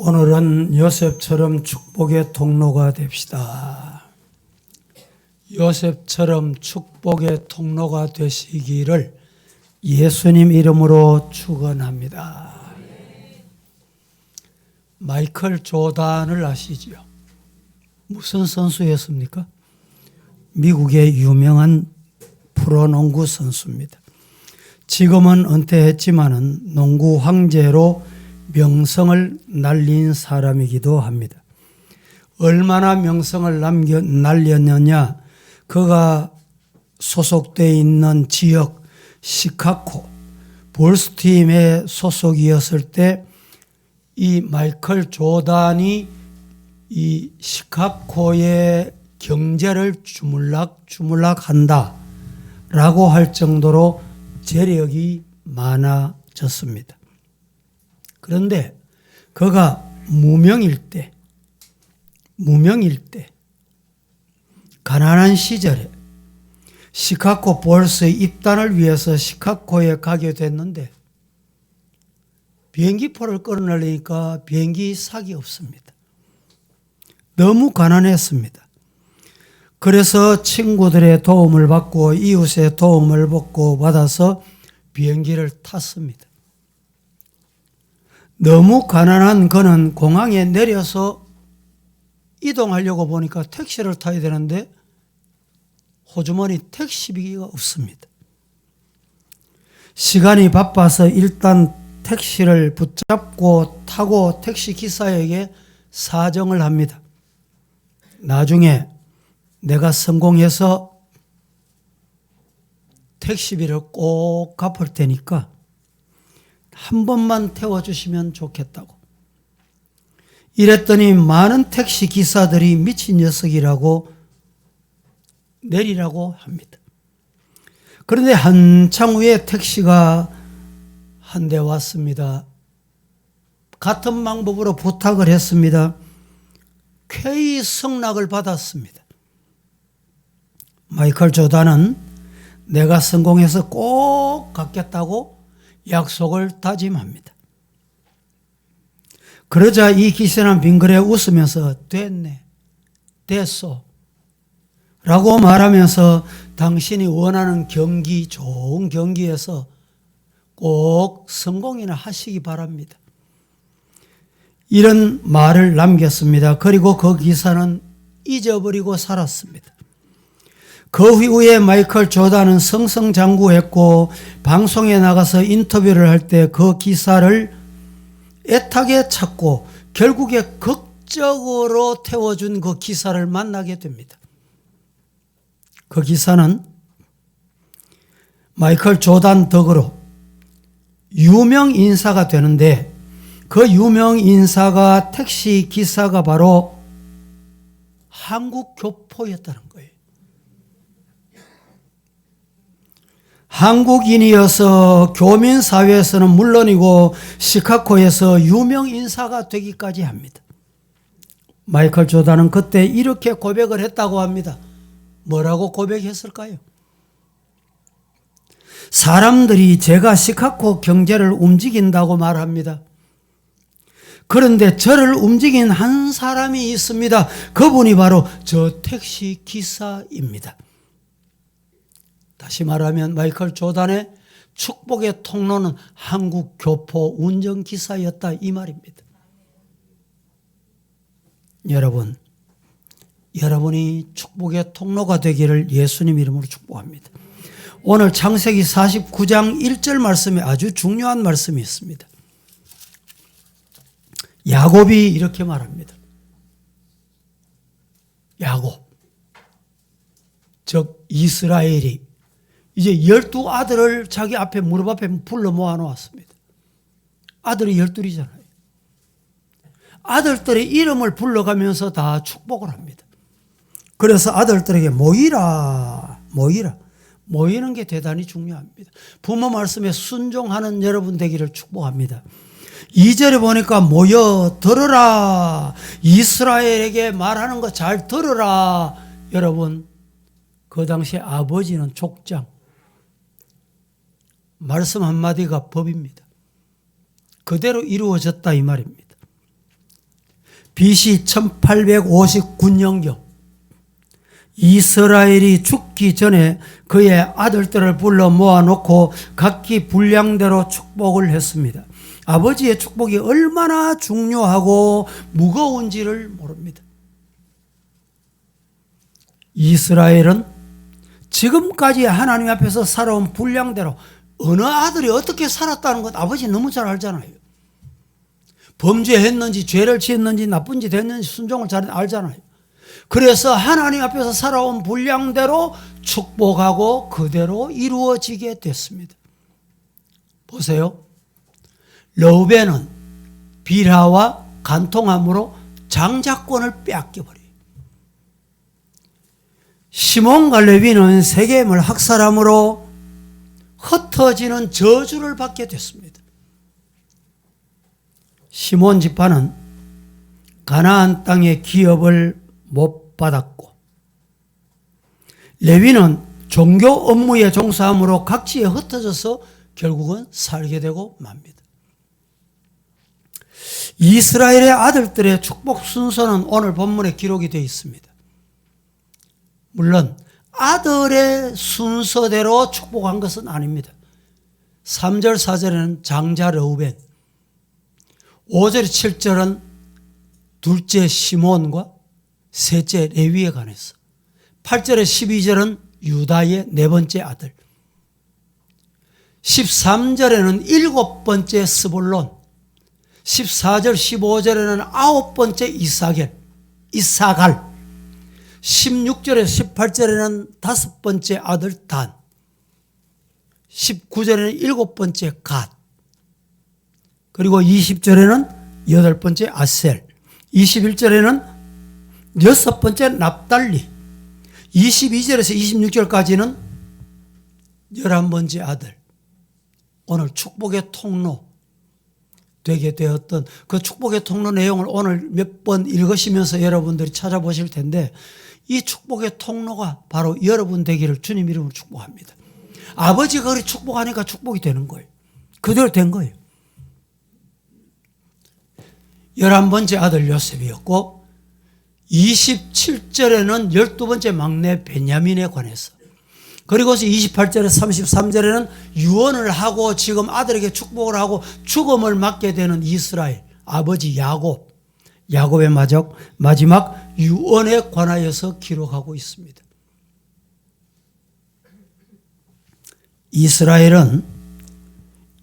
오늘은 요셉처럼 축복의 통로가 됩시다. 요셉처럼 축복의 통로가 되시기를 예수님 이름으로 축원합니다. 마이클 조단을 아시죠? 무슨 선수였습니까? 미국의 유명한 프로농구 선수입니다. 지금은 은퇴했지만은 농구 황제로 명성을 날린 사람이기도 합니다. 얼마나 명성을 날렸느냐? 그가 소속되어 있는 지역 시카고 불스팀의 소속이었을 때 이 마이클 조단이 이 시카고의 경제를 주물락한다 라고 할 정도로 재력이 많아졌습니다. 그런데 그가 무명일 때 가난한 시절에 시카고 볼스의 입단을 위해서 시카고에 가게 됐는데 비행기표를 끊으려니까 비행기 삭이 없습니다. 너무 가난했습니다. 그래서 친구들의 도움을 받고 이웃의 도움을 받아서 비행기를 탔습니다. 너무 가난한 그는 공항에 내려서 이동하려고 보니까 택시를 타야 되는데 호주머니 택시비가 없습니다. 시간이 바빠서 일단 택시를 붙잡고 타고 택시 기사에게 사정을 합니다. 나중에 내가 성공해서 택시비를 꼭 갚을 테니까 한 번만 태워주시면 좋겠다고. 이랬더니 많은 택시 기사들이 미친 녀석이라고 내리라고 합니다. 그런데 한참 후에 택시가 한 대 왔습니다. 같은 방법으로 부탁을 했습니다. 쾌히 승낙을 받았습니다. 마이클 조단은 내가 성공해서 꼭 갚겠다고 약속을 다짐합니다. 그러자 이 기사는 빙그레 웃으면서 됐네, 됐어 라고 말하면서 당신이 원하는 경기, 좋은 경기에서 꼭 성공이나 하시기 바랍니다. 이런 말을 남겼습니다. 그리고 그 기사는 잊어버리고 살았습니다. 그 후에 마이클 조단은 승승장구했고 방송에 나가서 인터뷰를 할 때 그 기사를 애타게 찾고 결국에 극적으로 태워준 그 기사를 만나게 됩니다. 그 기사는 마이클 조단 덕으로 유명 인사가 되는데 그 유명 인사가 택시 기사가 바로 한국 교포였다는 거예요. 한국인이어서 교민사회에서는 물론이고 시카고에서 유명 인사가 되기까지 합니다. 마이클 조단은 그때 이렇게 고백을 했다고 합니다. 뭐라고 고백했을까요? 사람들이 제가 시카고 경제를 움직인다고 말합니다. 그런데 저를 움직인 한 사람이 있습니다. 그분이 바로 저 택시 기사입니다. 다시 말하면 마이클 조단의 축복의 통로는 한국 교포 운전기사였다 이 말입니다. 여러분이 축복의 통로가 되기를 예수님 이름으로 축복합니다. 오늘 창세기 49장 1절 말씀에 아주 중요한 말씀이 있습니다. 야곱이 이렇게 말합니다. 야곱, 즉 이스라엘이 이제 12아들을 자기 앞에 무릎 앞에 불러 모아놓았습니다. 아들이 12이잖아요. 아들들의 이름을 불러가면서 다 축복을 합니다. 그래서 아들들에게 모이는 게 대단히 중요합니다. 부모 말씀에 순종하는 여러분 되기를 축복합니다. 2절에 보니까 모여 들으라. 이스라엘에게 말하는 거 잘 들으라. 여러분, 그 당시에 아버지는 족장. 말씀 한마디가 법입니다. 그대로 이루어졌다 이 말입니다. BC 1859년경 이스라엘이 죽기 전에 그의 아들들을 불러 모아놓고 각기 분량대로 축복을 했습니다. 아버지의 축복이 얼마나 중요하고 무거운지를 모릅니다. 이스라엘은 지금까지 하나님 앞에서 살아온 분량대로 어느 아들이 어떻게 살았다는 것 아버지 너무 잘 알잖아요. 범죄했는지 죄를 지었는지 나쁜 짓 했는지 순종을 잘 알잖아요. 그래서 하나님 앞에서 살아온 분량대로 축복하고 그대로 이루어지게 됐습니다. 보세요. 르우벤은 빌하와 간통함으로 장자권을 빼앗겨버려요. 시몬과 레위는 세겜을 학살함으로 흩어지는 저주를 받게 됐습니다. 시몬 지파는 가나안 땅의 기업을 못 받았고, 레위는 종교 업무에 종사함으로 각지에 흩어져서 결국은 살게 되고 맙니다. 이스라엘의 아들들의 축복 순서는 오늘 본문에 기록이 되어 있습니다. 물론 아들의 순서대로 축복한 것은 아닙니다. 3절 4절에는 장자 르우벤, 5절 7절은 둘째 시몬과 셋째 레위에 관해서, 8절에 12절은 유다의 네 번째 아들, 13절에는 일곱 번째 스불론, 14절 15절에는 아홉 번째 이사갈, 16절에 18절에는 다섯 번째 아들 단, 19절에는 일곱 번째 갓, 그리고 20절에는 여덟 번째 아셀, 21절에는 여섯 번째 납달리, 22절에서 26절까지는 11번째 아들. 오늘 축복의 통로 되게 되었던 그 축복의 통로 내용을 오늘 몇 번 읽으시면서 여러분들이 찾아보실 텐데, 이 축복의 통로가 바로 여러분 되기를 주님 이름으로 축복합니다. 아버지가 그렇게 축복하니까 축복이 되는 거예요. 그대로 된 거예요. 11번째 아들 요셉이었고, 27절에는 12번째 막내 베냐민에 관해서, 그리고서 28절에 33절에는 유언을 하고 지금 아들에게 축복을 하고 죽음을 맞게 되는 이스라엘 아버지 야곱의 마지막 유언에 관하여서 기록하고 있습니다. 이스라엘은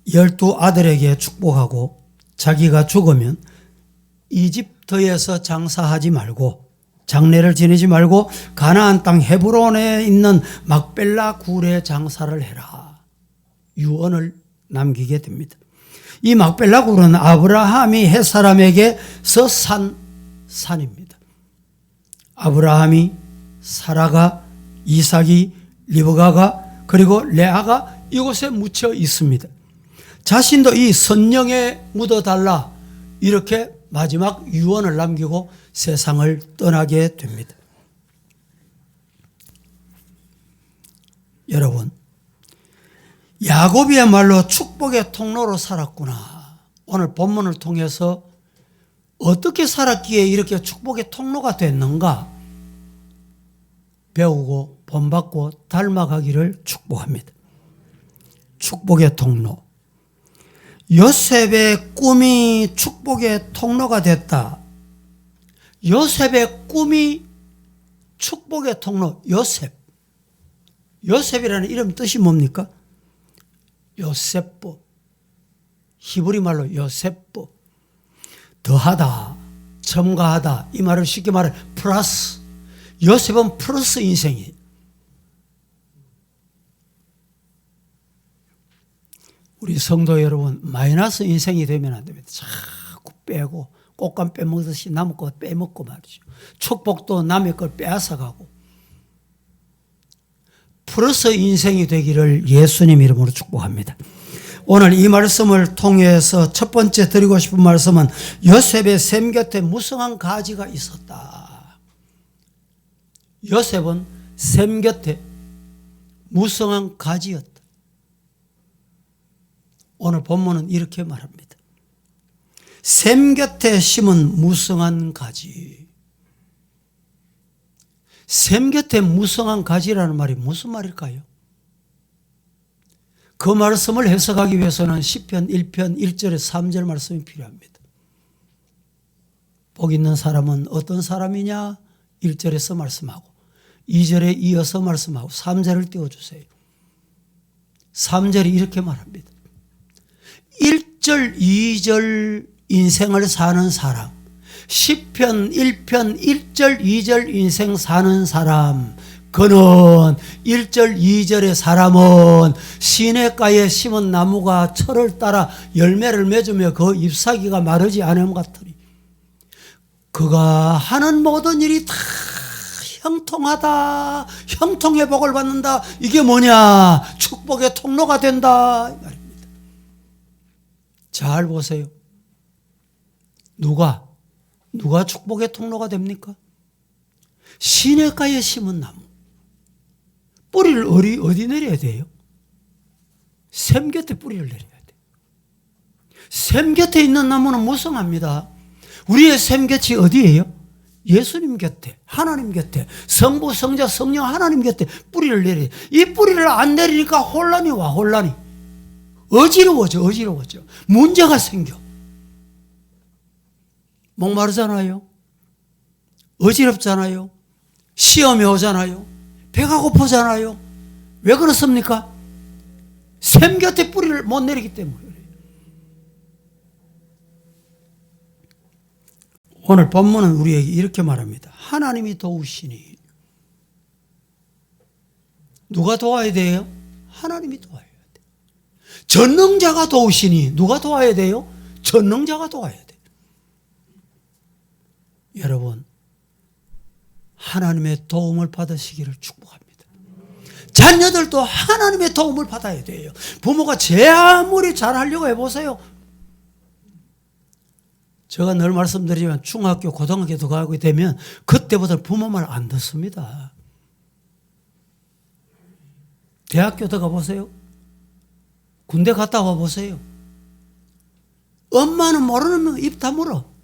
12아들에게 축복하고 자기가 죽으면 이집트에서 장사하지 말고 장례를 지내지 말고 가나안 땅 헤브론에 있는 막벨라 굴에 장사를 해라. 유언을 남기게 됩니다. 이 막벨라 굴은 아브라함이 햇사람에게서 산 산입니다. 아브라함이, 사라가, 이삭이, 리브가가 그리고 레아가 이곳에 묻혀 있습니다. 자신도 이 선령에 묻어달라 이렇게 마지막 유언을 남기고 세상을 떠나게 됩니다. 여러분, 야곱이야말로 축복의 통로로 살았구나. 오늘 본문을 통해서 어떻게 살았기에 이렇게 축복의 통로가 됐는가 배우고 본받고 닮아가기를 축복합니다. 축복의 통로. 요셉의 꿈이 축복의 통로가 됐다. 요셉의 꿈이 축복의 통로. 요셉이라는 이름 뜻이 뭡니까? 요셉보, 히브리 말로 요셉보, 더하다, 첨가하다, 이 말을 쉽게 말해 플러스. 요셉은 플러스 인생이에요. 우리 성도 여러분, 마이너스 인생이 되면 안 됩니다. 자꾸 빼고 꽃감 빼먹듯이 남의 것 빼먹고 말이죠. 축복도 남의 걸 빼앗아가고 플러스 인생이 되기를 예수님 이름으로 축복합니다. 오늘 이 말씀을 통해서 첫 번째 드리고 싶은 말씀은 요셉의 샘 곁에 무성한 가지가 있었다. 요셉은 샘 곁에 무성한 가지였다. 오늘 본문은 이렇게 말합니다. 샘 곁에 심은 무성한 가지. 샘 곁에 무성한 가지라는 말이 무슨 말일까요? 그 말씀을 해석하기 위해서는 시편 1편 1절에 3절 말씀이 필요합니다. 복 있는 사람은 어떤 사람이냐? 1절에서 말씀하고 2절에 이어서 말씀하고 3절을 띄워주세요. 3절이 이렇게 말합니다. 1절, 2절 인생을 사는 사람, 시편 1편 1절, 2절 인생 사는 사람, 그는 1절, 2절의 사람은 시냇가에 심은 나무가 철을 따라 열매를 맺으며 그 잎사귀가 마르지 않음 같으니 그가 하는 모든 일이 다 형통하다. 형통의 복을 받는다. 이게 뭐냐? 축복의 통로가 된다. 이 말입니다. 잘 보세요. 누가 축복의 통로가 됩니까? 시냇가에 심은 나무. 뿌리를 어디 내려야 돼요? 샘 곁에 뿌리를 내려야 돼요. 샘 곁에 있는 나무는 무성합니다. 우리의 샘 곁이 어디예요? 예수님 곁에, 하나님 곁에, 성부, 성자, 성령 하나님 곁에 뿌리를 내려야 돼요. 이 뿌리를 안 내리니까 혼란이 와, 혼란이. 어지러워져. 문제가 생겨. 목마르잖아요. 어지럽잖아요. 시험이 오잖아요. 배가 고프잖아요. 왜 그렇습니까? 샘 곁에 뿌리를 못 내리기 때문에 그래요. 오늘 본문은 우리에게 이렇게 말합니다. 하나님이 도우시니. 누가 도와야 돼요? 하나님이 도와야 돼요. 전능자가 도우시니. 누가 도와야 돼요? 전능자가 도와야 돼요. 여러분, 하나님의 도움을 받으시기를 축복합니다. 자녀들도 하나님의 도움을 받아야 돼요. 부모가 제 아무리 잘하려고 해보세요. 제가 늘 말씀드리지만 중학교, 고등학교도 가게 되면 그때부터 부모 말 안 듣습니다. 대학교 들어가 보세요. 군대 갔다 와 보세요. 엄마는 모르는 입 다물어.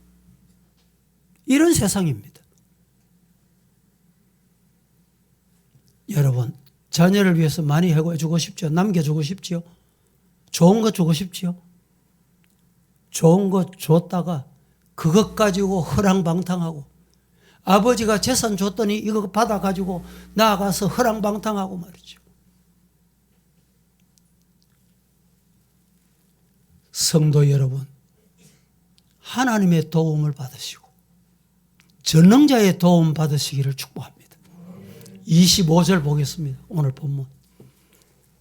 이런 세상입니다. 여러분, 자녀를 위해서 많이 해주고 싶죠? 남겨주고 싶죠? 좋은 거 주고 싶죠? 좋은 거 줬다가 그것 가지고 허랑방탕하고 아버지가 재산 줬더니 이거 받아가지고 나가서 허랑방탕하고 말이죠. 성도 여러분, 하나님의 도움을 받으시고 전능자의 도움 받으시기를 축복합니다. 25절 보겠습니다. 오늘 본문.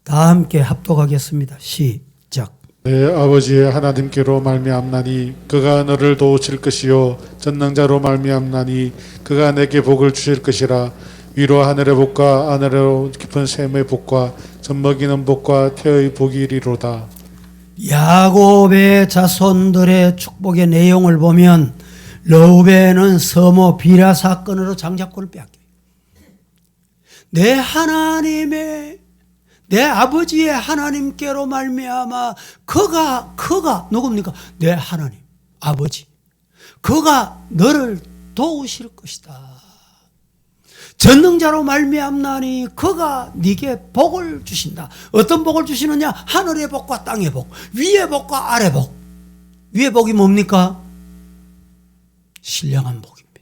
다 함께 합독하겠습니다. 시작. 내 아버지의 하나님께로 말미암나니 그가 너를 도우실 것이요 전능자로 말미암나니 그가 내게 복을 주실 것이라. 위로 하늘의 복과 아래로 깊은 샘의 복과 젖먹이는 복과 태의 복이 이리로다. 야곱의 자손들의 축복의 내용을 보면 르우벤은 서모 비라 사건으로 장자권을 빼앗겨요. 내 하나님의, 내 아버지의 하나님께로 말미암아 그가 누굽니까? 내 하나님, 아버지. 그가 너를 도우실 것이다. 전능자로 말미암나니 그가 네게 복을 주신다. 어떤 복을 주시느냐? 하늘의 복과 땅의 복, 위의 복과 아래 복. 위의 복이 뭡니까? 신령한 복입니다.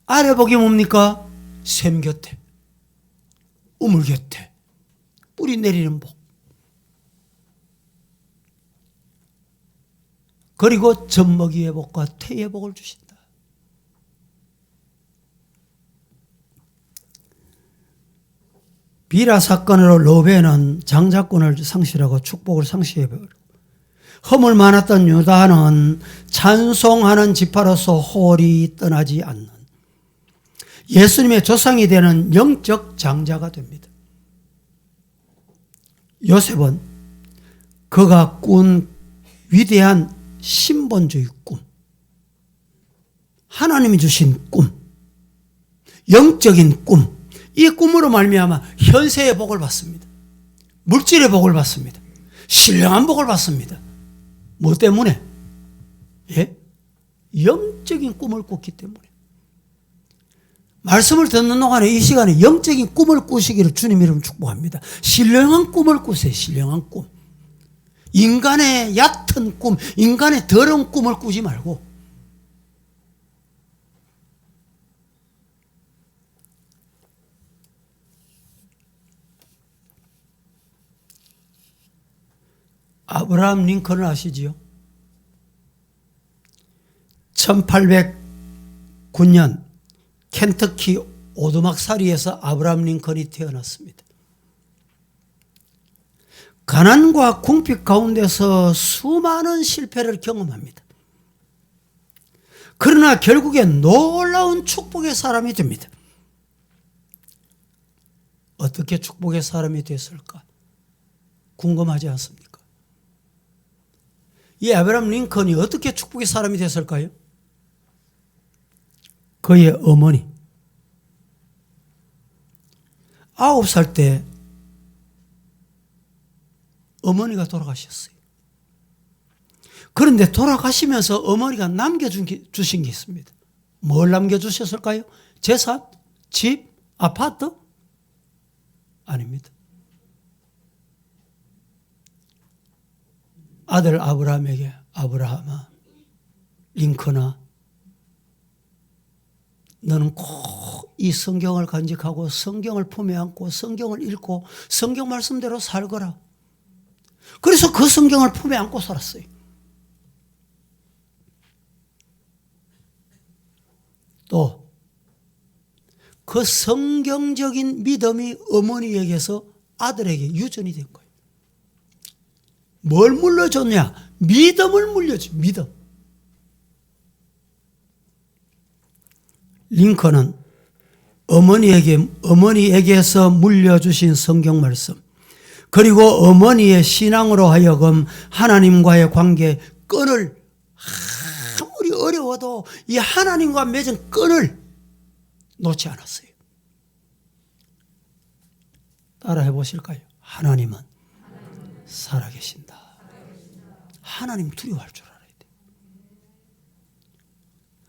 아래 복이 뭡니까? 샘 곁에, 우물 곁에 뿌리 내리는 복. 그리고 젖먹이의 복과 태의 복을 주신다. 비라 사건으로 르우벤은 장자권을 상실하고 축복을 상실해버리고 허물 많았던 유다는 찬송하는 지파로서 홀이 떠나지 않는 예수님의 조상이 되는 영적 장자가 됩니다. 요셉은 그가 꾼 위대한 신본주의 꿈, 하나님이 주신 꿈, 영적인 꿈, 이 꿈으로 말미암아 현세의 복을 받습니다. 물질의 복을 받습니다. 신령한 복을 받습니다. 뭐 때문에? 예? 영적인 꿈을 꿨기 때문에. 말씀을 듣는 동안에 이 시간에 영적인 꿈을 꾸시기를 주님 이름 축복합니다. 신령한 꿈을 꾸세요. 신령한 꿈. 인간의 얕은 꿈, 인간의 더러운 꿈을 꾸지 말고 아브라함 링컨을 아시지요? 1809년 켄터키 오두막살이에서 아브라함 링컨이 태어났습니다. 가난과 궁핍 가운데서 수많은 실패를 경험합니다. 그러나 결국엔 놀라운 축복의 사람이 됩니다. 어떻게 축복의 사람이 됐을까? 궁금하지 않습니까? 이 아브라함 링컨이 어떻게 축복의 사람이 됐을까요? 그의 어머니 9살 때 어머니가 돌아가셨어요. 그런데 돌아가시면서 어머니가 남겨주신 게 있습니다. 뭘 남겨주셨을까요? 재산? 집? 아파트? 아닙니다. 아들 아브라함에게 아브라함아, 링컨아, 너는 꼭 이 성경을 간직하고 성경을 품에 안고 성경을 읽고 성경 말씀대로 살거라. 그래서 그 성경을 품에 안고 살았어요. 또 그 성경적인 믿음이 어머니에게서 아들에게 유전이 된 거예요. 뭘 물려줬냐? 믿음을 물려줘. 믿음. 링컨은 어머니에게서 물려주신 성경 말씀, 그리고 어머니의 신앙으로 하여금 하나님과의 관계 끈을, 아무리 어려워도 이 하나님과 맺은 끈을 놓지 않았어요. 따라해 보실까요? 하나님은 살아계신다. 하나님 두려워할 줄 알아야 돼요.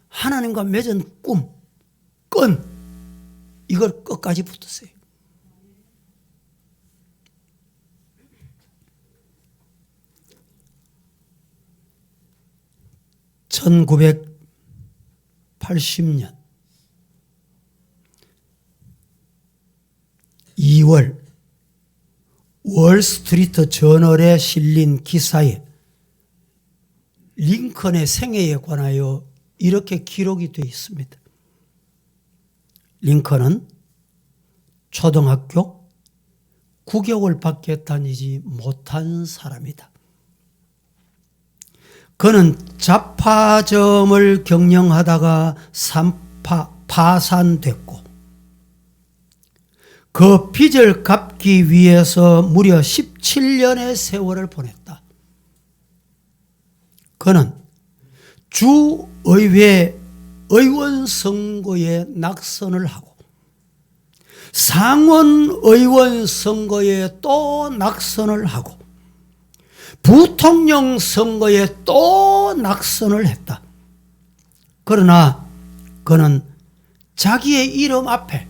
하나님과 맺은 꿈, 끈, 이걸 끝까지 붙으세요. (1980년) 2월 월스트리트 저널에 실린 기사에 링컨의 생애에 관하여 이렇게 기록이 되어 있습니다. 링컨은 초등학교 9개월밖에 다니지 못한 사람이다. 그는 잡화점을 경영하다가 파산됐고 그 빚을 갚기 위해서 무려 17년의 세월을 보냈다. 그는 주의회 의원 선거에 낙선을 하고 상원 의원 선거에 또 낙선을 하고 부통령 선거에 또 낙선을 했다. 그러나 그는 자기의 이름 앞에,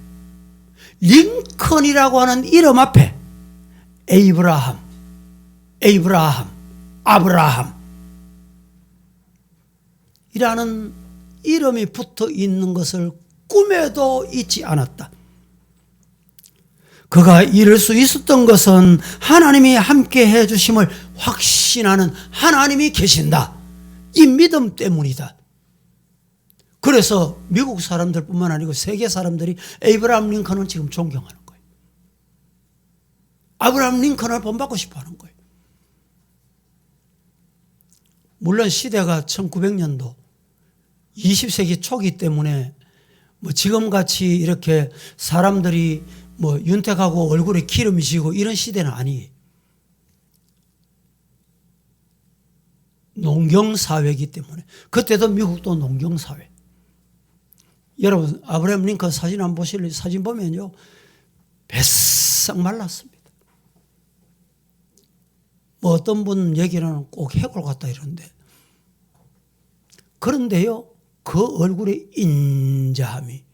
링컨이라고 하는 이름 앞에 아브라함 이라는 이름이 붙어 있는 것을 꿈에도 잊지 않았다. 그가 이룰 수 있었던 것은 하나님이 함께 해주심을 확신하는 하나님이 계신다, 이 믿음 때문이다. 그래서 미국 사람들뿐만 아니고 세계 사람들이 에이브라함 링컨을 지금 존경하는 거예요. 아브라함 링컨을 본받고 싶어하는 거예요. 물론 시대가 1900년도 20세기 초기 때문에 뭐 지금같이 이렇게 사람들이 뭐 윤택하고 얼굴에 기름이 지고 이런 시대는 아니에요. 농경사회이기 때문에. 그때도 미국도 농경사회. 여러분 아브라함 링컨 사진 한번 보실래요? 사진 보면요 뱃싹 말랐습니다. 뭐 어떤 분 얘기는 꼭 해골 같다 이러는데 그런데요, 그 얼굴에 인자함이,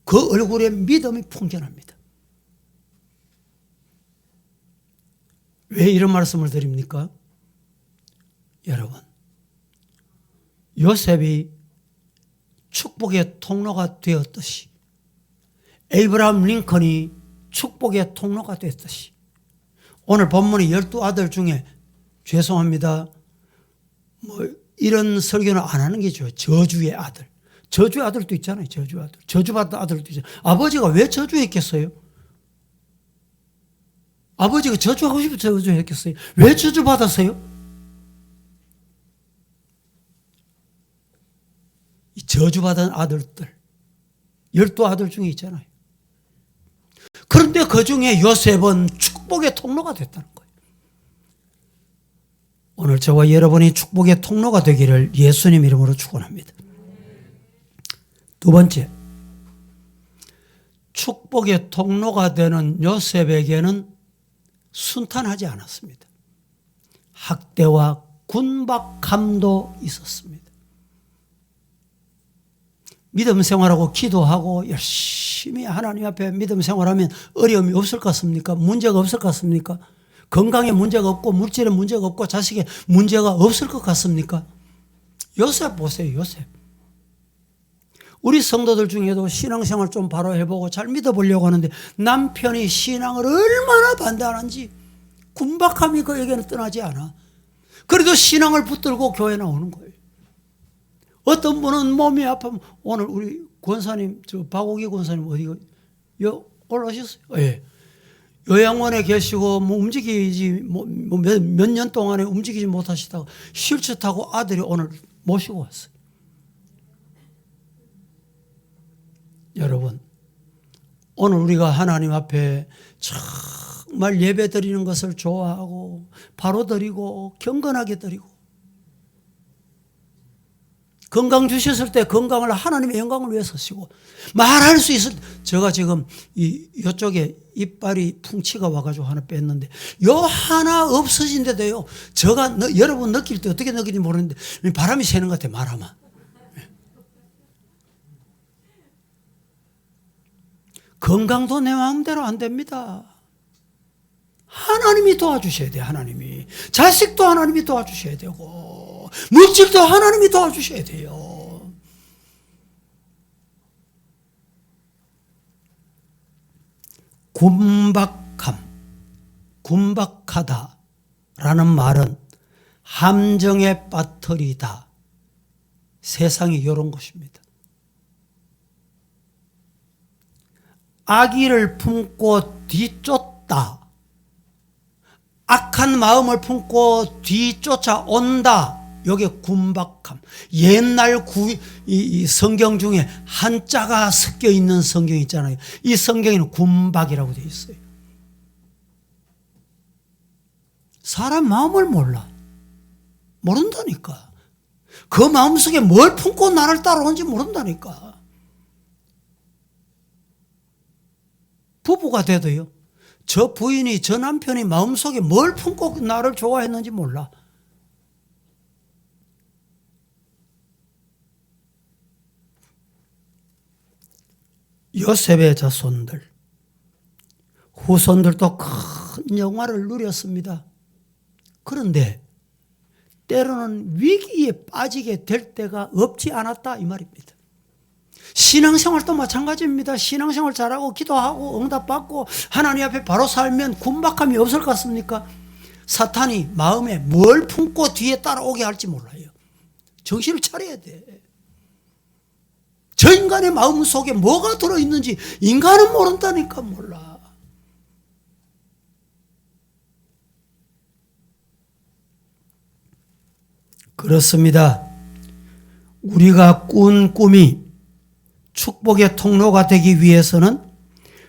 그 얼굴에 믿음이 풍겨납니다. 왜 이런 말씀을 드립니까? 여러분, 요셉이 축복의 통로가 되었듯이, 에이브라함 링컨이 축복의 통로가 되었듯이, 오늘 본문의 12아들 중에, 죄송합니다, 이런 설교는 안 하는 게 좋아요. 저주의 아들. 저주의 아들도 있잖아요. 저주의 아들. 저주받은 아들도 있잖아요. 아버지가 왜 저주했겠어요? 아버지가 저주하고 싶어 저주했겠어요? 왜 저주받았어요? 이 저주받은 아들들, 12아들 중에 있잖아요. 그런데 그 중에 요셉은 축복의 통로가 됐다는 거예요. 오늘 저와 여러분이 축복의 통로가 되기를 예수님 이름으로 축원합니다. 두 번째, 축복의 통로가 되는 요셉에게는 순탄하지 않았습니다. 학대와 군박함도 있었습니다. 믿음 생활하고 기도하고 열심히 하나님 앞에 믿음 생활하면 어려움이 없을 것 같습니까? 문제가 없을 것 같습니까? 건강에 문제가 없고 물질에 문제가 없고 자식에 문제가 없을 것 같습니까? 요셉 보세요. 요셉. 우리 성도들 중에도 신앙생활 좀 바로 해보고 잘 믿어보려고 하는데 남편이 신앙을 얼마나 반대하는지 군박함이 그에게는 떠나지 않아. 그래도 신앙을 붙들고 교회 나오는 거예요. 어떤 분은 몸이 아프면, 오늘 우리 권사님, 박옥기 권사님 어디가 올라오셨어요? 예. 요양원에 계시고 움직이지 몇 년 동안에 움직이지 못하시다가 휠체어 타고 아들이 오늘 모시고 왔어요. 여러분, 오늘 우리가 하나님 앞에 정말 예배 드리는 것을 좋아하고 바로 드리고 경건하게 드리고, 건강 주셨을 때 건강을 하나님의 영광을 위해서 쓰시고, 말할 수 있을 때, 제가 지금 이쪽에 이빨이 풍치가 와가지고 하나 뺐는데, 요 하나 없어진데도요, 여러분 느낄 때 어떻게 느끼는지 모르는데 바람이 새는 것 같아. 말하면 건강도 내 마음대로 안 됩니다. 하나님이 도와주셔야 돼요. 하나님이. 자식도 하나님이 도와주셔야 되고 물질도 하나님이 도와주셔야 돼요. 군박하다라는 말은 함정에 빠뜨리다. 세상이 이런 것입니다. 악의를 품고 뒤쫓다. 악한 마음을 품고 뒤쫓아온다. 이게 군박함. 옛날 이 성경 중에 한자가 섞여 있는 성경 있잖아요. 이 성경에는 군박이라고 되어 있어요. 사람 마음을 몰라. 모른다니까. 그 마음속에 뭘 품고 나를 따라오는지 모른다니까. 부부가 돼도요, 저 부인이, 저 남편이 마음속에 뭘 품고 나를 좋아했는지 몰라. 요셉의 자손들, 후손들도 큰 영화를 누렸습니다. 그런데 때로는 위기에 빠지게 될 때가 없지 않았다, 이 말입니다. 신앙생활도 마찬가지입니다. 신앙생활 잘하고 기도하고 응답받고 하나님 앞에 바로 살면 군박함이 없을 것 같습니까? 사탄이 마음에 뭘 품고 뒤에 따라오게 할지 몰라요. 정신을 차려야 돼. 저 인간의 마음 속에 뭐가 들어있는지 인간은 모른다니까. 몰라. 그렇습니다. 우리가 꾼 꿈이 축복의 통로가 되기 위해서는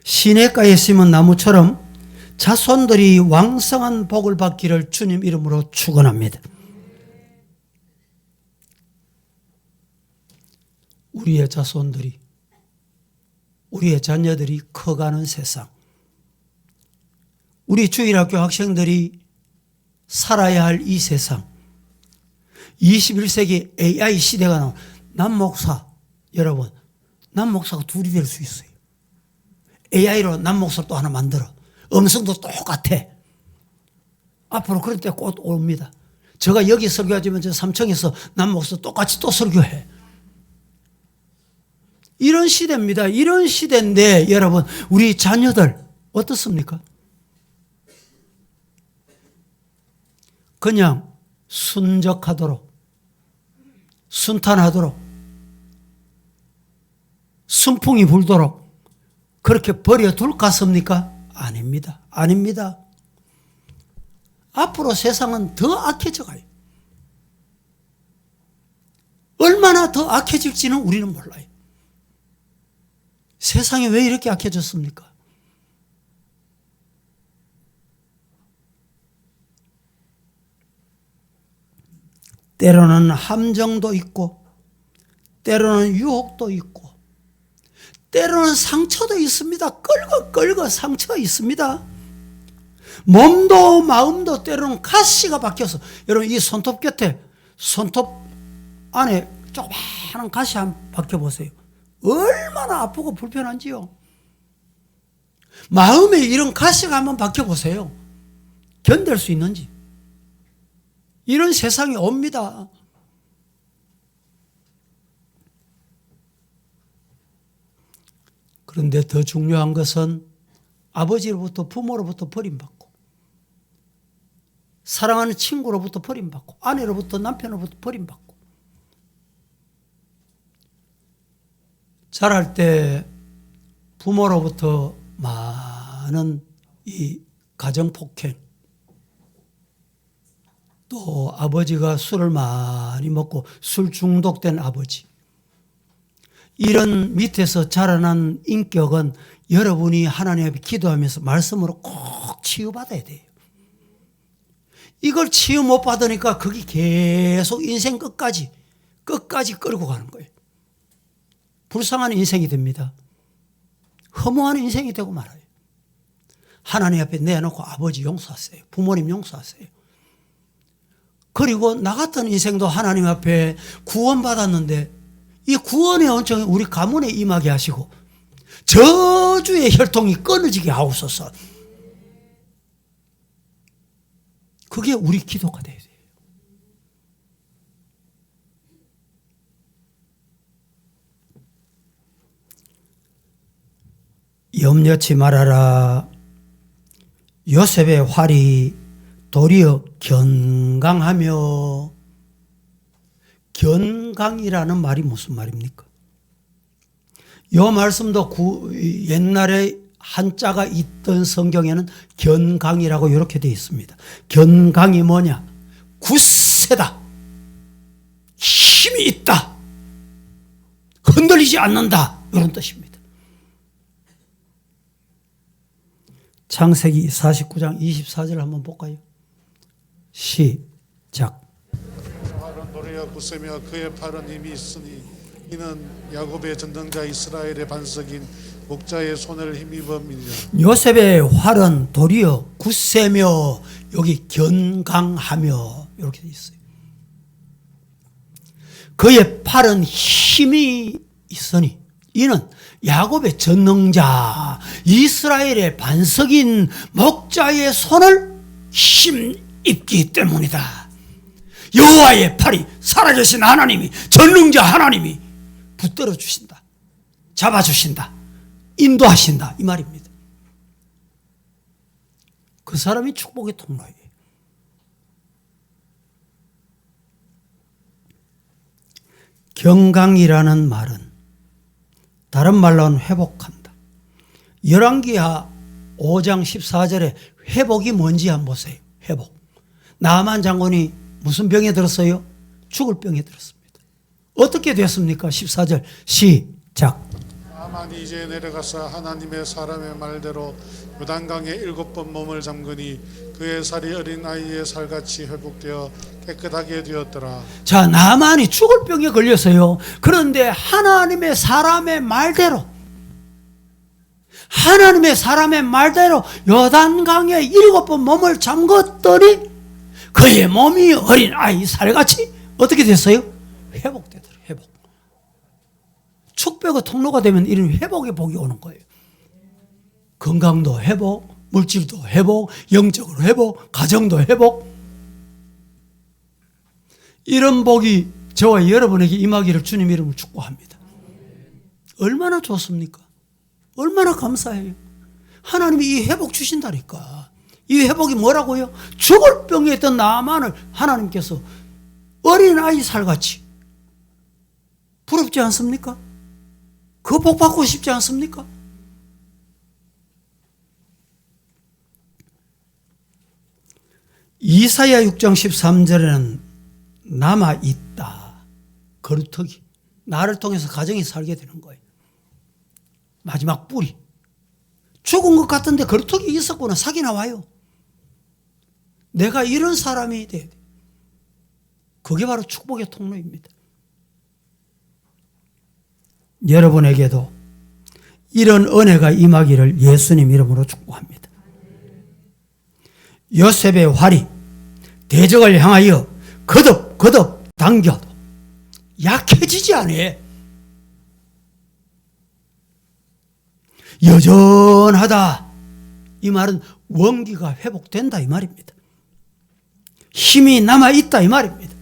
시냇가에 심은 나무처럼 자손들이 왕성한 복을 받기를 주님 이름으로 축원합니다. 우리의 자손들이, 우리의 자녀들이 커가는 세상, 우리 주일학교 학생들이 살아야 할 이 세상, 21세기 AI 시대가 나온 남목사, 여러분, 남목사가 둘이 될 수 있어요. AI로 남목사 또 하나 만들어. 음성도 똑같아. 앞으로 그럴 때 곧 옵니다. 제가 여기 설교하지만 저 삼청에서 남목사 똑같이 또 설교해. 이런 시대입니다. 이런 시대인데 여러분, 우리 자녀들 어떻습니까? 그냥 순적하도록, 순탄하도록, 순풍이 불도록 그렇게 버려둘 같습니까? 아닙니다. 아닙니다. 앞으로 세상은 더 악해져 가요. 얼마나 더 악해질지는 우리는 몰라요. 세상이 왜 이렇게 악해졌습니까? 때로는 함정도 있고, 때로는 유혹도 있고, 때로는 상처도 있습니다. 끌고 상처가 있습니다. 몸도 마음도 때로는 가시가 박혀서, 여러분 이 손톱 곁에, 손톱 안에 조그마한 가시 한번 박혀보세요. 얼마나 아프고 불편한지요. 마음에 이런 가시가 한번 박혀보세요. 견딜 수 있는지. 이런 세상이 옵니다. 그런데 더 중요한 것은 아버지로부터, 부모로부터 버림받고, 사랑하는 친구로부터 버림받고, 아내로부터, 남편으로부터 버림받고, 자랄 때 부모로부터 많은 이 가정폭행, 또 아버지가 술을 많이 먹고 술 중독된 아버지, 이런 밑에서 자라난 인격은 여러분이 하나님 앞에 기도하면서 말씀으로 꼭 치유받아야 돼요. 이걸 치유 못 받으니까 거기 계속 인생 끝까지 끌고 가는 거예요. 불쌍한 인생이 됩니다. 허무한 인생이 되고 말아요. 하나님 앞에 내놓고 아버지 용서하세요. 부모님 용서하세요. 그리고 나 같은 인생도 하나님 앞에 구원받았는데 이 구원의 온정이 우리 가문에 임하게 하시고 저주의 혈통이 끊어지게 하옵소서. 그게 우리 기도가 돼야 돼요. 염려치 말아라. 요셉의 활이 도리어 견강하며, 견강이라는 말이 무슨 말입니까? 이 말씀도 옛날에 한자가 있던 성경에는 견강이라고 이렇게 되어 있습니다. 견강이 뭐냐? 굳세다. 힘이 있다. 흔들리지 않는다. 이런 뜻입니다. 창세기 49장 24절 한번 볼까요? 시작. 활은 도리어 굳세며 그의 팔은 힘이 있으니 이는 야곱의 전능자 이스라엘의 반석인 목자의 손을 힘입음이니라. 요셉의 활은 도리어 굳세며, 여기 견강하며 이렇게 되어 있어요. 그의 팔은 힘이 있으니 이는 야곱의 전능자 이스라엘의 반석인 목자의 손을 힘입기 때문이다. 여호와의 팔이, 살아계신 하나님이, 전능자 하나님이 붙들어 주신다, 잡아주신다, 인도하신다, 이 말입니다. 그 사람이 축복의 통로예요. 경강이라는 말은 다른 말로는 회복한다. 열왕기하 5장 14절에 회복이 뭔지 한번 보세요. 회복. 나아만 장군이 무슨 병에 들었어요? 죽을 병에 들었습니다. 어떻게 됐습니까? 14절 시작. 나만이 이제 내려가서 하나님의 사람의 말대로 요단강에 7번 몸을 잠그니 그의 살이 어린 아이의 살같이 회복되어 깨끗하게 되었더라. 자, 나만이 죽을 병에 걸렸어요. 그런데 하나님의 사람의 말대로 요단강에 7번 몸을 잠궜더니 그의 몸이 어린 아이 살같이 어떻게 됐어요? 회복되더라. 회복. 축복의 통로가 되면 이런 회복의 복이 오는 거예요. 건강도 회복, 물질도 회복, 영적으로 회복, 가정도 회복. 이런 복이 저와 여러분에게 임하기를 주님 이름으로 축복합니다. 얼마나 좋습니까? 얼마나 감사해요. 하나님이 이 회복 주신다니까. 이 회복이 뭐라고요? 죽을 병에 있던 나만을 하나님께서 어린아이 살같이 부럽지 않습니까? 그 복 받고 싶지 않습니까? 이사야 6장 13절에는 남아있다. 거루터기. 나를 통해서 가정이 살게 되는 거예요. 마지막 뿌리. 죽은 것 같은데 거루터기 있었구나. 사기 나와요. 내가 이런 사람이 돼야 돼. 그게 바로 축복의 통로입니다. 여러분에게도 이런 은혜가 임하기를 예수님 이름으로 축복합니다. 요셉의 활이 대적을 향하여 거듭 당겨도 약해지지 않아. 여전하다. 이 말은 원기가 회복된다 이 말입니다. 힘이 남아있다 이 말입니다.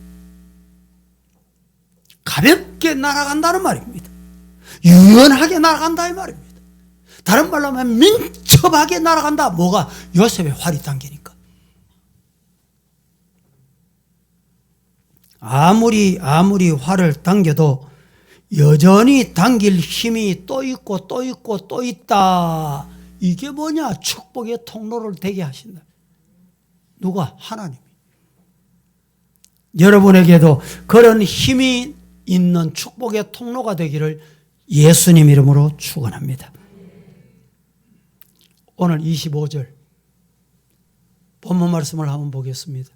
가볍게 날아간다는 말입니다. 유연하게 날아간다 이 말입니다. 다른 말로 하면 민첩하게 날아간다. 뭐가? 요셉의 활이 당기니까. 아무리 활을 당겨도 여전히 당길 힘이 또 있고 또 있고 또 있다. 이게 뭐냐? 축복의 통로를 되게 하신다. 누가? 하나님이. 여러분에게도 그런 힘이 있는 축복의 통로가 되기를 예수님 이름으로 축원합니다. 오늘 25절 본문 말씀을 한번 보겠습니다.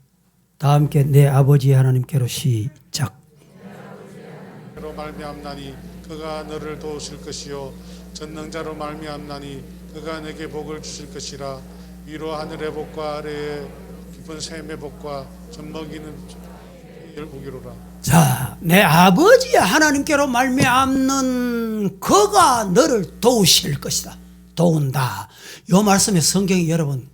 다 함께 내 아버지 하나님께로 시작. 로 말미암나니 그가 너를 도우실 것이요 전능자로 말미암나니 그가 내게 복을 주실 것이라. 위로 하늘의 복과 아래의 깊은 샘의 복과 젖먹이는 열복이로라. 자, 내 아버지 하나님께로 말미암는 그가 너를 도우실 것이다. 도운다. 이 말씀에 성경이 여러분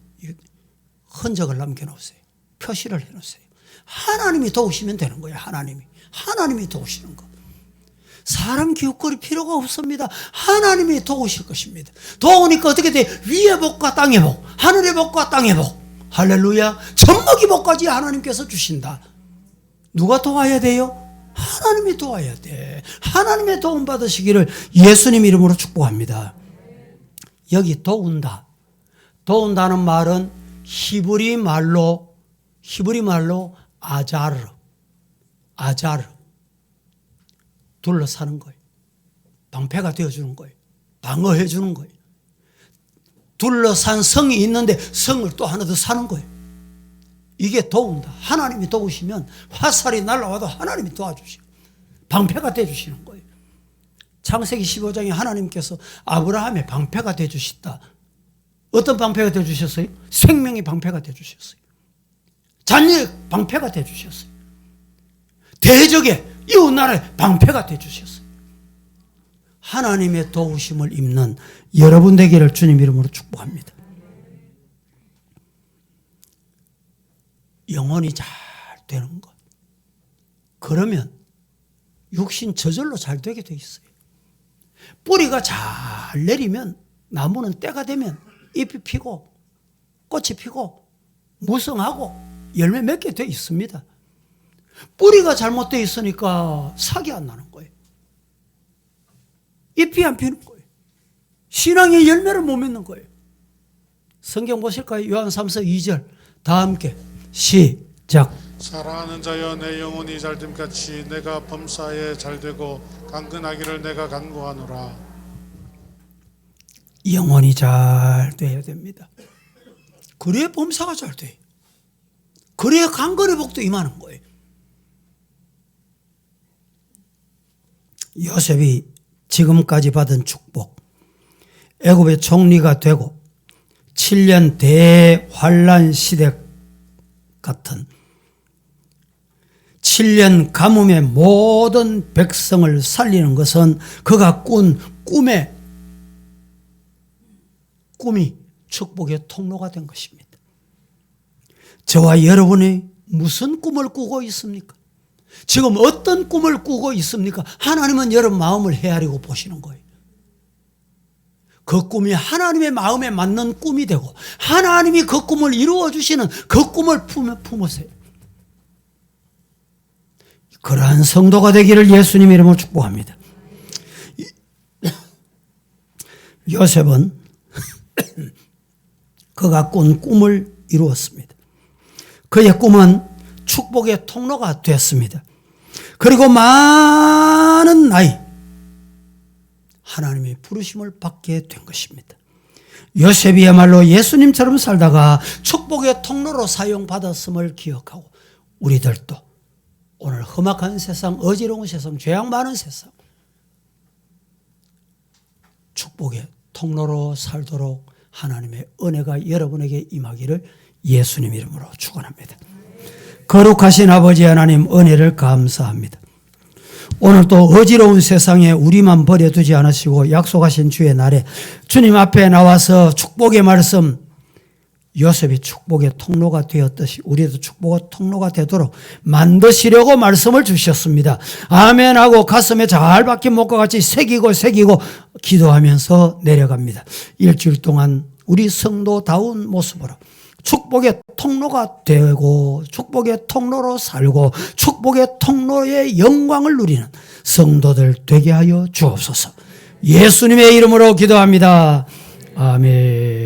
흔적을 남겨놓으세요. 표시를 해놓으세요. 하나님이 도우시면 되는 거예요. 하나님이 도우시는 거. 사람 기웃거릴 필요가 없습니다. 하나님이 도우실 것입니다. 도우니까 어떻게 돼? 위의 복과 땅의 복, 하늘의 복과 땅의 복. 할렐루야. 젖먹이 복까지 하나님께서 주신다. 누가 도와야 돼요? 하나님이 도와야 돼. 하나님의 도움 받으시기를 예수님 이름으로 축복합니다. 여기 도운다. 도운다는 말은 히브리 말로 아자르. 둘러사는 거예요. 방패가 되어주는 거예요. 방어해주는 거예요. 둘러산 성이 있는데 성을 또 하나 더 사는 거예요. 이게 도운다. 하나님이 도우시면 화살이 날아와도 하나님이 도와주시고 방패가 되어주시는 거예요. 창세기 15장에 하나님께서 아브라함의 방패가 되어주셨다. 어떤 방패가 되어주셨어요? 생명의 방패가 되어주셨어요. 자녀의 방패가 되어주셨어요. 대적의 이웃나라의 방패가 되어주셨어요. 하나님의 도우심을 입는 여러분 되기를 주님 이름으로 축복합니다. 영혼이 잘 되는 것. 그러면 육신 저절로 잘 되게 돼 있어요. 뿌리가 잘 내리면 나무는 때가 되면 잎이 피고 꽃이 피고 무성하고 열매 맺게 돼 있습니다. 뿌리가 잘못되어 있으니까 삭이 안 나는 거예요. 잎이 안 피는 거예요. 신앙의 열매를 못 맺는 거예요. 성경 보실까요? 요한 3서 2절 다 함께 시작. 사랑하는 자여 내 영혼이 잘됨같이 내가 범사에 잘되고 강건하기를 내가 간구하노라. 영혼이 잘 돼야 됩니다. 그래야 범사가 잘 돼요. 그래야 강건의 복도 임하는 거예요. 요셉이 지금까지 받은 축복, 애굽의 총리가 되고 7년 대환란 시대 같은 7년 가뭄의 모든 백성을 살리는 것은 그가 꾼 꿈이 축복의 통로가 된 것입니다. 저와 여러분이 무슨 꿈을 꾸고 있습니까? 지금 어떤 꿈을 꾸고 있습니까? 하나님은 여러분 마음을 헤아리고 보시는 거예요. 그 꿈이 하나님의 마음에 맞는 꿈이 되고 하나님이 그 꿈을 이루어 주시는 그 꿈을 품으세요. 그러한 성도가 되기를 예수님 이름으로 축복합니다. 요셉은 그가 꾼 꿈을 이루었습니다. 그의 꿈은 축복의 통로가 됐습니다. 그리고 많은 나이 하나님의 부르심을 받게 된 것입니다. 요셉이야말로 예수님처럼 살다가 축복의 통로로 사용받았음을 기억하고 우리들도 오늘 험악한 세상, 어지러운 세상, 죄악 많은 세상 축복의 통로로 살도록 하나님의 은혜가 여러분에게 임하기를 예수님 이름으로 축원합니다. 거룩하신 아버지 하나님 은혜를 감사합니다. 오늘 또 어지러운 세상에 우리만 버려두지 않으시고 약속하신 주의 날에 주님 앞에 나와서 축복의 말씀, 요셉이 축복의 통로가 되었듯이 우리도 축복의 통로가 되도록 만드시려고 말씀을 주셨습니다. 아멘 하고 가슴에 잘 박힌 목과 같이 새기고 기도하면서 내려갑니다. 일주일 동안 우리 성도다운 모습으로 축복의 통로가 되고 축복의 통로로 살고 축복의 통로의 영광을 누리는 성도들 되게 하여 주옵소서. 예수님의 이름으로 기도합니다. 아멘.